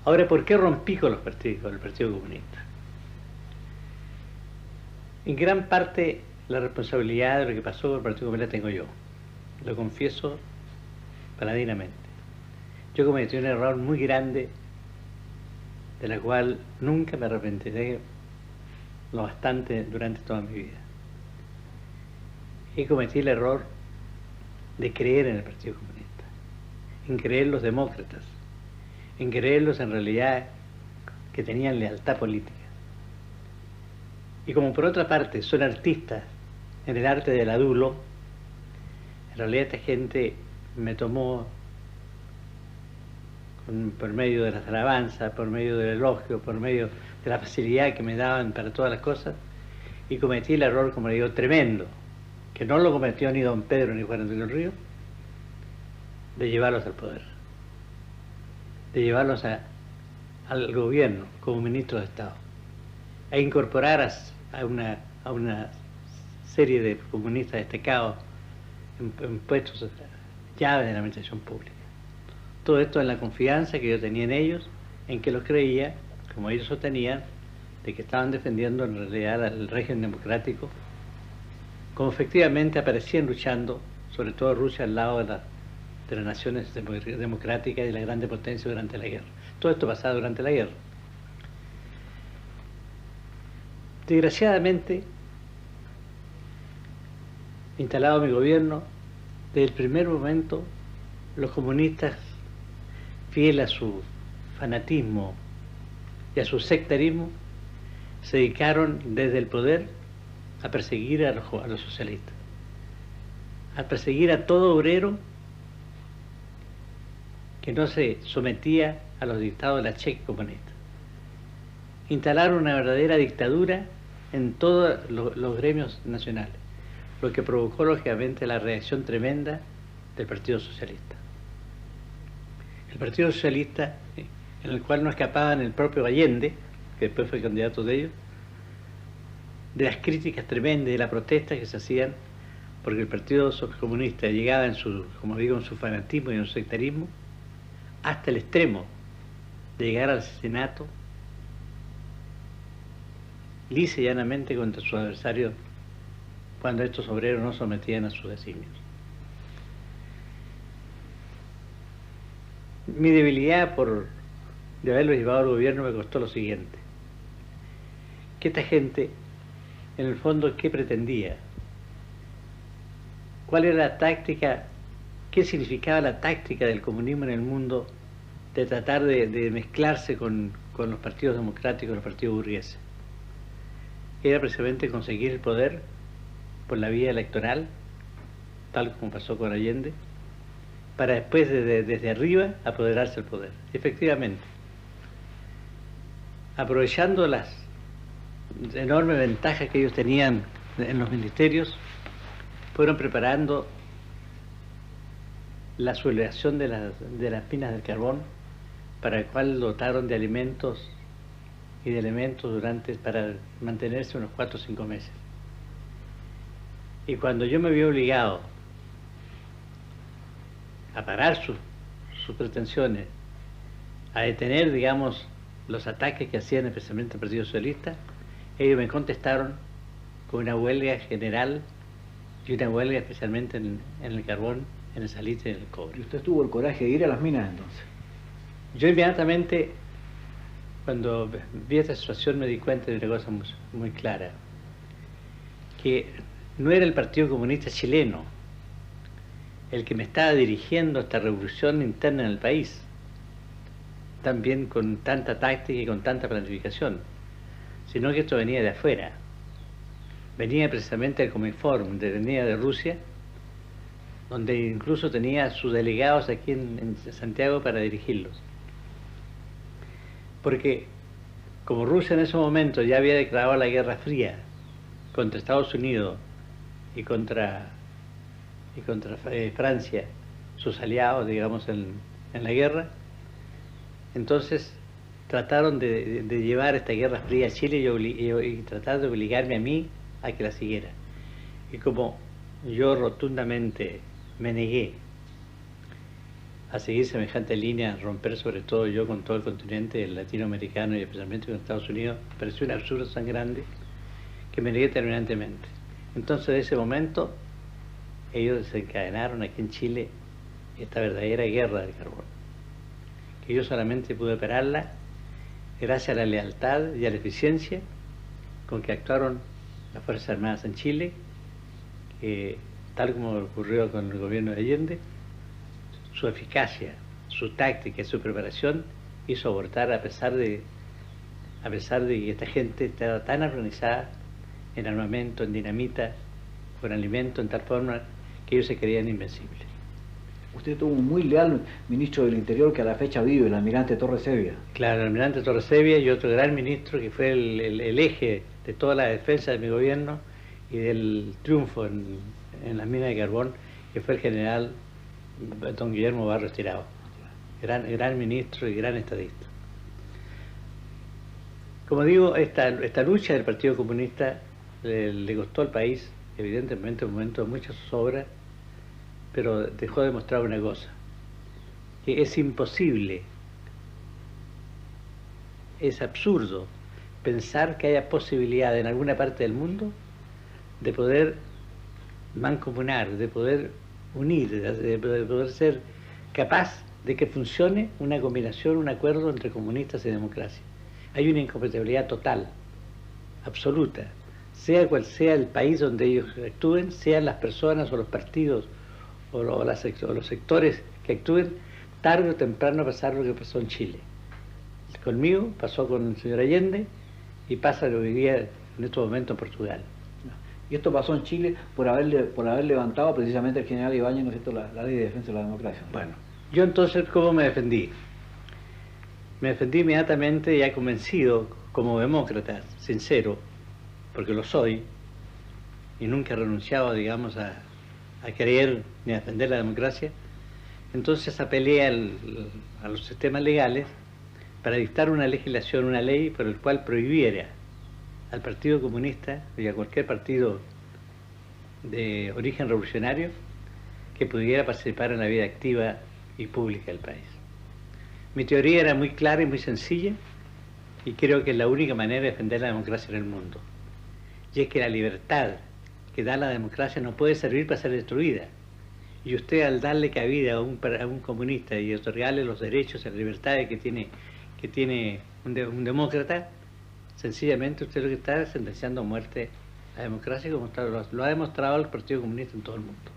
Ahora, ¿por qué rompí con con el Partido Comunista? En gran parte la responsabilidad de lo que pasó con el Partido Comunista tengo yo. Lo confieso paladinamente. Yo cometí un error muy grande, de la cual nunca me arrepentiré lo bastante durante toda mi vida. Y cometí el error de creer en el Partido Comunista, en creer en los demócratas, en creerlos en realidad que tenían lealtad política. Y como por otra parte son artistas en el arte del adulo, en realidad esta gente me tomó por medio de las alabanzas, por medio del elogio, por medio de la facilidad que me daban para todas las cosas, y cometí el error, como le digo, tremendo, que no lo cometió ni don Pedro ni Juan Antonio Ríos, de llevarlos al poder, de llevarlos al gobierno como ministros de Estado, a incorporar a una serie de comunistas destacados en puestos llaves de la administración pública. Todo esto en la confianza que yo tenía en ellos, en que los creía, como ellos sostenían, de que estaban defendiendo en realidad el régimen democrático, como efectivamente aparecían luchando, sobre todo Rusia, al lado de las naciones democráticas y de la grande potencia durante la guerra. Todo esto pasaba durante la guerra. Desgraciadamente, instalado mi gobierno, desde el primer momento, los comunistas, fieles a su fanatismo y a su sectarismo, se dedicaron desde el poder a perseguir a los socialistas, a perseguir a todo obrero que no se sometía a los dictados de la cheque comunista. Instalaron una verdadera dictadura en todos los gremios nacionales, lo que provocó lógicamente la reacción tremenda del Partido Socialista. El Partido Socialista, en el cual no escapaban el propio Allende, que después fue candidato de ellos, de las críticas tremendas y de la protesta que se hacían, porque el Partido Comunista llegaba en su, como digo, en su fanatismo y en su sectarismo, hasta el extremo de llegar al asesinato lisa y llanamente contra sus adversarios cuando estos obreros no sometían a sus designios. Mi debilidad de haberlo llevado al gobierno me costó lo siguiente: que esta gente, en el fondo, ¿qué pretendía? ¿Cuál era la táctica? ¿Qué significaba la táctica del comunismo en el mundo de tratar de mezclarse con los partidos democráticos, los partidos burgueses? Era precisamente conseguir el poder por la vía electoral, tal como pasó con Allende, para después desde arriba apoderarse del poder. Efectivamente, aprovechando las enormes ventajas que ellos tenían en los ministerios, fueron preparando la sublevación de las minas del carbón, para el cual dotaron de alimentos y de elementos para mantenerse unos 4 o 5 meses. Y cuando yo me vi obligado a parar sus pretensiones, a detener, digamos, los ataques que hacían especialmente el Partido Socialista, ellos me contestaron con una huelga general y una huelga especialmente en el carbón, en el salitre y en el cobre. ¿Y usted tuvo el coraje de ir a las minas entonces? Yo inmediatamente, cuando vi esta situación, me di cuenta de una cosa muy clara, que no era el Partido Comunista chileno el que me estaba dirigiendo esta revolución interna en el país, también con tanta táctica y con tanta planificación, sino que esto venía de afuera. Venía precisamente del Cominform, venía de Rusia, donde incluso tenía sus delegados aquí en Santiago para dirigirlos. Porque como Rusia en ese momento ya había declarado la Guerra Fría contra Estados Unidos y contra Francia, sus aliados, digamos, en la guerra, entonces trataron de llevar esta Guerra Fría a Chile y tratar de obligarme a mí a que la siguiera. Y como yo rotundamente me negué a seguir semejante línea, romper sobre todo yo con todo el continente latinoamericano y especialmente con Estados Unidos, me pareció un absurdo tan grande que me negué terminantemente. Entonces, de ese momento, ellos desencadenaron aquí en Chile esta verdadera guerra del carbón, que yo solamente pude operarla gracias a la lealtad y a la eficiencia con que actuaron las Fuerzas Armadas en Chile, que, tal como ocurrió con el gobierno de Allende, su eficacia, su táctica y su preparación hizo abortar a pesar de que esta gente estaba tan organizada en armamento, en dinamita, con alimento, en tal forma que ellos se creían invencibles. Usted tuvo un muy leal ministro del Interior que a la fecha vive, el almirante Torres Evia. Claro, el almirante Torres Evia y otro gran ministro que fue el eje de toda la defensa de mi gobierno y del triunfo en las minas de carbón, que fue el general don Guillermo Barros Tirado, gran ministro y gran estadista. Como digo, esta lucha del Partido Comunista le costó al país, evidentemente, un momento de mucha zozobra, pero dejó de mostrar una cosa, que es imposible, es absurdo pensar que haya posibilidad en alguna parte del mundo de poder mancomunar, de poder unir, de poder ser capaz de que funcione una combinación, un acuerdo entre comunistas y democracia. Hay una incompatibilidad total, absoluta, sea cual sea el país donde ellos actúen, sean las personas o los partidos o los sectores que actúen, tarde o temprano pasar lo que pasó en Chile. Conmigo pasó con el señor Allende y pasa lo que vivía en estos momentos en Portugal. Y esto pasó en Chile por haber levantado precisamente el general Ibáñez, ¿no es cierto?, la ley de defensa de la democracia. Bueno, yo entonces, ¿cómo me defendí? Me defendí inmediatamente, ya convencido, como demócrata, sincero, porque lo soy, y nunca he renunciado, digamos, a creer ni a defender la democracia. Entonces apelé a los sistemas legales para dictar una legislación, una ley por el cual prohibiera al Partido Comunista y a cualquier partido de origen revolucionario que pudiera participar en la vida activa y pública del país. Mi teoría era muy clara y muy sencilla, y creo que es la única manera de defender la democracia en el mundo. Y es que la libertad que da la democracia no puede servir para ser destruida. Y usted, al darle cabida a un comunista y otorgarle los derechos y las libertades que tiene un demócrata, sencillamente usted lo que está es sentenciando a muerte a la democracia, como lo ha demostrado el Partido Comunista en todo el mundo.